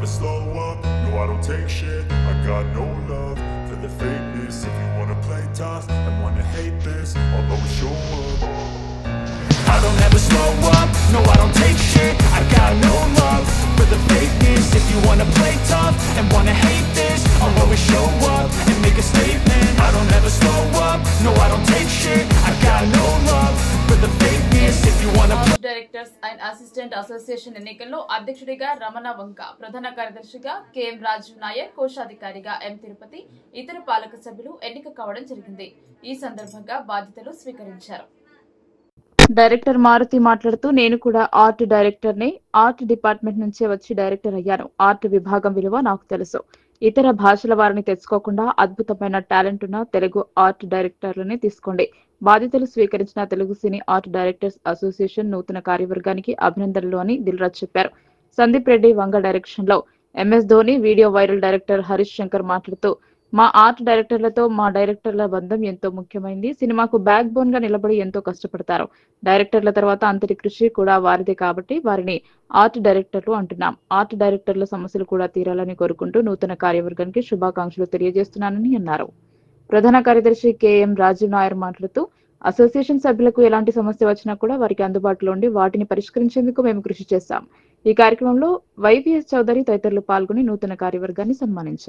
never slow up, no I don't take shit. I got no love for the fakeness. If you wanna play tough and wanna hate this, I'll always show up. I don't ever slow up, no I don't take shit. I got no love for the fakeness. If you wanna play tough and wanna hate this, I'll always show up and make a statement. I don't ever slow up, no I don't take shit. I got no love for the fakeness. If you wanna directors and assistant association ఎన్నికల్లో అధ్యక్షుడిగా రమణ వంక, ప్రధాన కార్యదర్శిగా KM రాజు నాయర్, కోశాధికారిగా ఎం తిరుపతి, ఇతర పాలక సభ్యులు ఎన్నిక కావడం జరిగింది. ఈ సందర్భంగా బాధ్యతలు స్వీకరించారు. డైరెక్టర్ మారుతి మాట్లాడుతూ, నేను కూడా ఆర్ట్ డైరెక్టర్ని. ఆర్ట్ డిపార్ట్మెంట్ నుంచే వచ్చి డైరెక్టర్ అయ్యాను. ఆర్ట్ విభాగం విలువ నాకు తెలుసు. ఇతర భాషల వారిని తెచ్చుకోకుండా అద్భుతమైన టాలెంట్ ఉన్న తెలుగు ఆర్ట్ డైరెక్టర్లని తీసుకోండి. బాధ్యతలు స్వీకరించిన Telugu cine art directors association నూతన కార్యవర్గానికి అభినందనలు అని దిల్రాజ్ చెప్పారు. సందీప్ రెడ్డి వంగ డైరెక్షన్ లో MS Dhoni, video viral director Harish Shankar మాట్లాడుతూ, మా ఆర్ట్ డైరెక్టర్లతో మా డైరెక్టర్ల బంధం ఎంతో ముఖ్యమైంది. సినిమాకు బ్యాక్ బోన్ గా నిలబడి ఎంతో కష్టపడతారు. డైరెక్టర్ల తర్వాత అంతటి కృషి కూడా వారిదే కాబట్టి వారిని ఆర్ట్ డైరెక్టర్లు అంటున్నాం. ఆర్ట్ డైరెక్టర్ల సమస్యలు కూడా తీరాలని కోరుకుంటూ నూతన కార్యవర్గానికి శుభాకాంక్షలు తెలియజేస్తున్నానని అన్నారు. ప్రధాన కార్యదర్శి కెఎం రాజు నాయర్ మాట్లాడుతూ, అసోసియేషన్ సభ్యులకు ఎలాంటి సమస్య వచ్చినా కూడా వారికి అందుబాటులో ఉండి వాటిని పరిష్కరించేందుకు మేము కృషి చేస్తాం. ఈ కార్యక్రమంలో వైవిఎస్ చౌదరి తదితరులు పాల్గొని నూతన కార్యవర్గాన్ని సన్మానించారు.